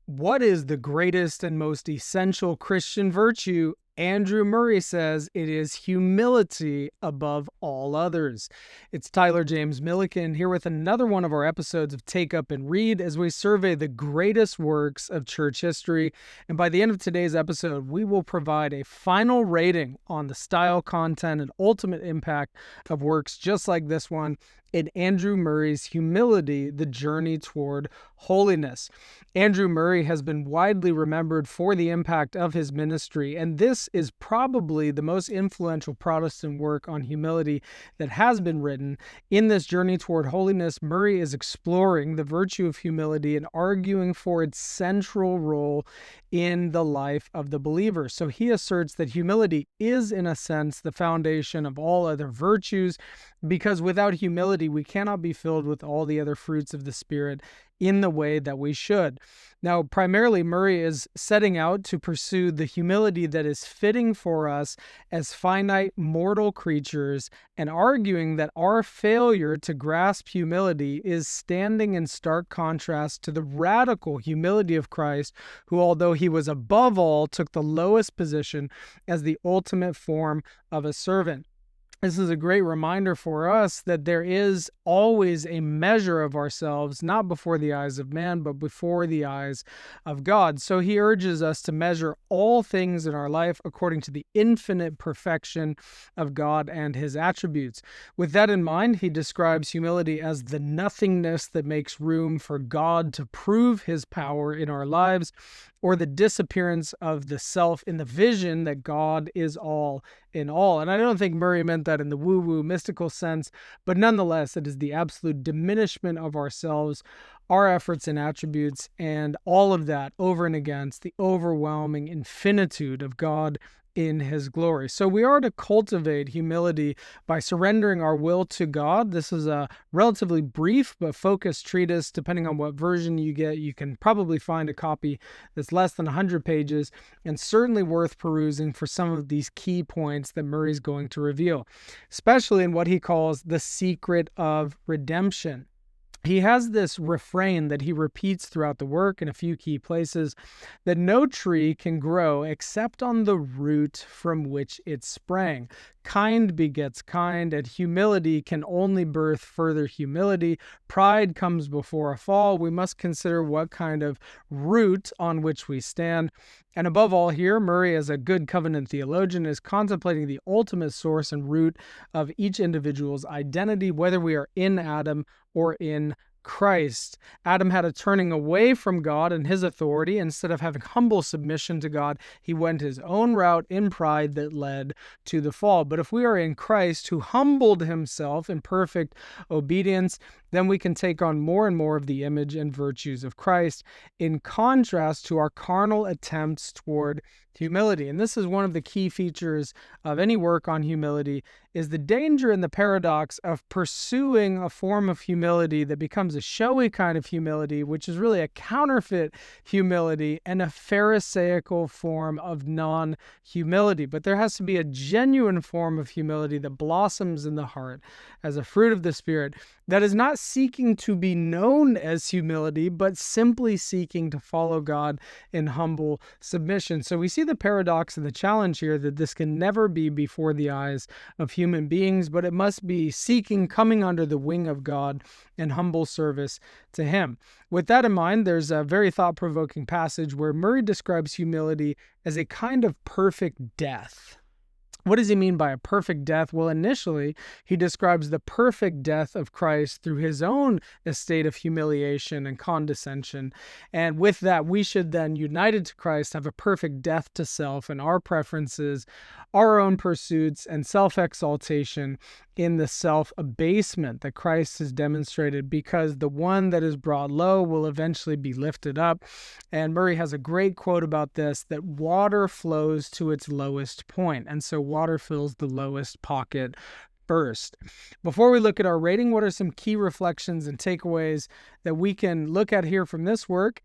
What is the greatest and most essential Christian virtue? Andrew Murray says it is humility above all others. It's Tyler James Milliken here with another one of our episodes of Take Up and Read as we survey the greatest works of church history. And by the end of today's episode, we will provide a final rating on the style, content, and ultimate impact of works just like this one in Andrew Murray's Humility, the Journey Toward Holiness. Andrew Murray has been widely remembered for the impact of his ministry, and this is probably the most influential Protestant work on humility that has been written. In this Journey Toward Holiness, Murray is exploring the virtue of humility and arguing for its central role in the life of the believer. So he asserts that humility is, in a sense, the foundation of all other virtues, because without humility, we cannot be filled with all the other fruits of the Spirit in the way that we should. Now, primarily, Murray is setting out to pursue the humility that is fitting for us as finite mortal creatures and arguing that our failure to grasp humility is standing in stark contrast to the radical humility of Christ, who, although he was above all, took the lowest position as the ultimate form of a servant. This is a great reminder for us that there is always a measure of ourselves, not before the eyes of man, but before the eyes of God. So he urges us to measure all things in our life according to the infinite perfection of God and his attributes. With that in mind, he describes humility as the nothingness that makes room for God to prove his power in our lives, or the disappearance of the self in the vision that God is all in all. And I don't think Murray meant that in the woo-woo mystical sense, but nonetheless, it is the absolute diminishment of ourselves, our efforts and attributes, and all of that over and against the overwhelming infinitude of God in his glory. So we are to cultivate humility by surrendering our will to God. This is a relatively brief but focused treatise. Depending on what version you get, you can probably find a copy that's less than 100 pages and certainly worth perusing for some of these key points that Murray's going to reveal, especially in what he calls the secret of redemption. He has this refrain that he repeats throughout the work in a few key places, that no tree can grow except on the root from which it sprang. Kind begets kind, and humility can only birth further humility. Pride comes before a fall. We must consider what kind of root on which we stand. And above all here, Murray, as a good covenant theologian, is contemplating the ultimate source and root of each individual's identity, whether we are in Adam or in Christ. Adam had a turning away from God and his authority. Instead of having humble submission to God, he went his own route in pride that led to the fall. But if we are in Christ, who humbled himself in perfect obedience, then we can take on more and more of the image and virtues of Christ, in contrast to our carnal attempts toward humility. And this is one of the key features of any work on humility, is the danger and the paradox of pursuing a form of humility that becomes a showy kind of humility, which is really a counterfeit humility and a pharisaical form of non-humility. But there has to be a genuine form of humility that blossoms in the heart as a fruit of the Spirit, that is not seeking to be known as humility, but simply seeking to follow God in humble submission. So we see the paradox and the challenge here that this can never be before the eyes of human beings, but it must be seeking, coming under the wing of God in humble service to him. With that in mind, there's a very thought-provoking passage where Murray describes humility as a kind of perfect death. What does he mean by a perfect death? Well, initially, he describes the perfect death of Christ through his own estate of humiliation and condescension. And with that, we should then, united to Christ, have a perfect death to self and our preferences, our own pursuits, and self-exaltation in the self-abasement that Christ has demonstrated, because the one that is brought low will eventually be lifted up. And Murray has a great quote about this, that water flows to its lowest point, and so water fills the lowest pocket first. Before we look at our rating, what are some key reflections and takeaways that we can look at here from this work,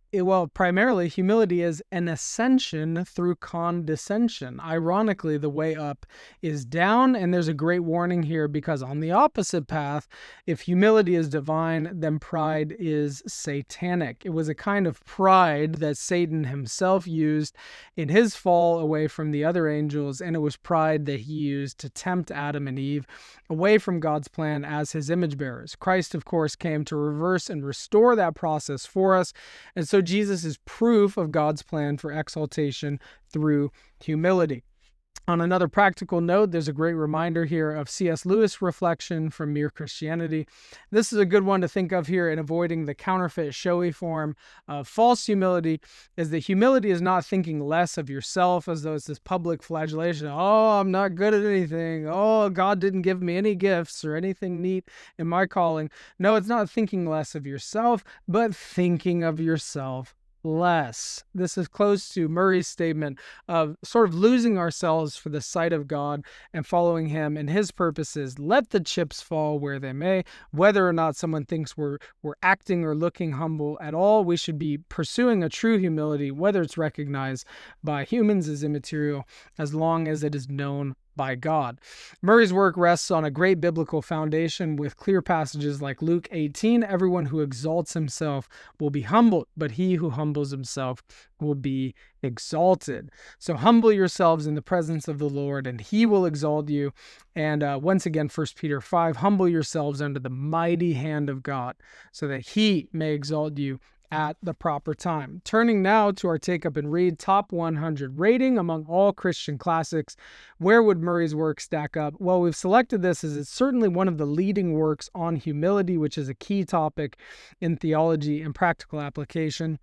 primarily humility is an ascension through condescension. Ironically, the way up is down, and there's a great warning here because on the opposite path, if humility is divine, then pride is satanic. It was a kind of pride that Satan himself used in his fall away from the other angels, and it was pride that he used to tempt Adam and Eve away from God's plan as his image bearers. Christ, of course, came to reverse and restore that process for us, and so Jesus is proof of God's plan for exaltation through humility. On another practical note, there's a great reminder here of C.S. Lewis' reflection from Mere Christianity. This is a good one to think of here in avoiding the counterfeit, showy form of false humility, is that humility is not thinking less of yourself as though it's this public flagellation. Oh, I'm not good at anything. Oh, God didn't give me any gifts or anything neat in my calling. No, it's not thinking less of yourself, but thinking of yourself less. This is close to Murray's statement of sort of losing ourselves for the sight of God and following him and his purposes. Let the chips fall where they may. Whether or not someone thinks we're acting or looking humble at all, we should be pursuing a true humility, whether it's recognized by humans as immaterial, as long as it is known by God. Murray's work rests on a great biblical foundation with clear passages like Luke 18, everyone who exalts himself will be humbled, but he who humbles himself will be exalted. So humble yourselves in the presence of the Lord, and he will exalt you. And once again, 1 Peter 5, humble yourselves under the mighty hand of God, so that he may exalt you at the proper time. Turning now to our Take Up and Read Top 100 rating among all Christian classics. Where would Murray's work stack up? Well, we've selected this as it's certainly one of the leading works on humility, which is a key topic in theology and practical application.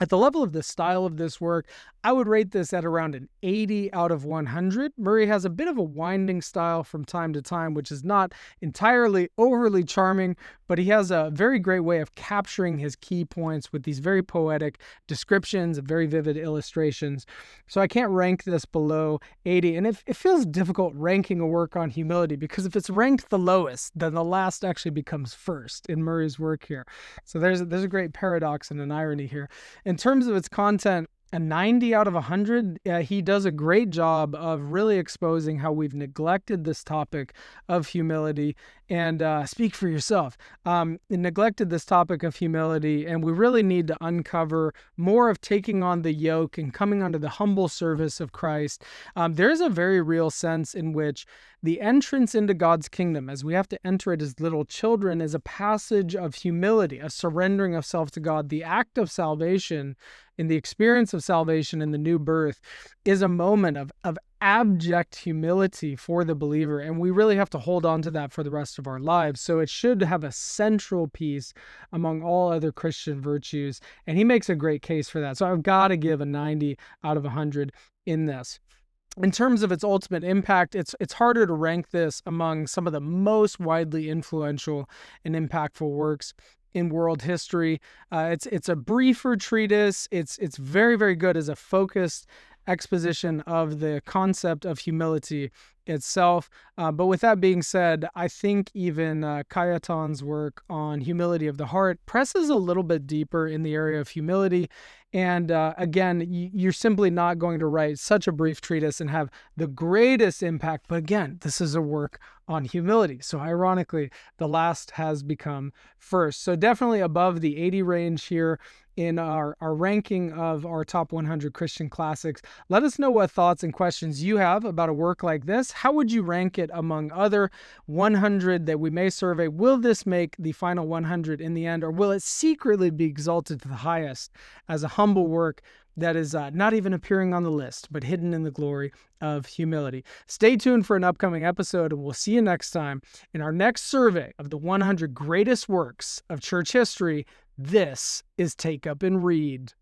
At the level of the style of this work, I would rate this at around an 80 out of 100. Murray has a bit of a winding style from time to time, which is not entirely overly charming, but he has a very great way of capturing his key points with these very poetic descriptions and very vivid illustrations. So I can't rank this below 80. And it feels difficult ranking a work on humility, because if it's ranked the lowest, then the last actually becomes first in Murray's work here. So there's a great paradox and an irony here. In terms of its content, a 90 out of 100, he does a great job of really exposing how we've neglected this topic of humility. And speak for yourself. Neglected this topic of humility, and we really need to uncover more of taking on the yoke and coming under the humble service of Christ. There is a very real sense in which the entrance into God's kingdom, as we have to enter it as little children, is a passage of humility, a surrendering of self to God. The act of salvation, in the experience of salvation in the new birth, is a moment of abject humility for the believer, and we really have to hold on to that for the rest of our lives. So it should have a central piece among all other Christian virtues, and he makes a great case for that. So I've got to give a 90 out of 100 in this. In terms of its ultimate impact, it's harder to rank this among some of the most widely influential and impactful works in world history. It's a briefer treatise. It's very, very good as a focused exposition of the concept of humility itself. But with that being said, I think even Cayetan's work on humility of the heart presses a little bit deeper in the area of humility. And again, you're simply not going to write such a brief treatise and have the greatest impact. But again, this is a work on humility. So ironically, the last has become first. So definitely above the 80 range here in our ranking of our top 100 Christian classics. Let us know what thoughts and questions you have about a work like this. How would you rank it among other 100 that we may survey? Will this make the final 100 in the end, or will it secretly be exalted to the highest as a humble work that is not even appearing on the list, but hidden in the glory of humility? Stay tuned for an upcoming episode, and we'll see you next time in our next survey of the 100 greatest works of church history. This is Take Up and Read.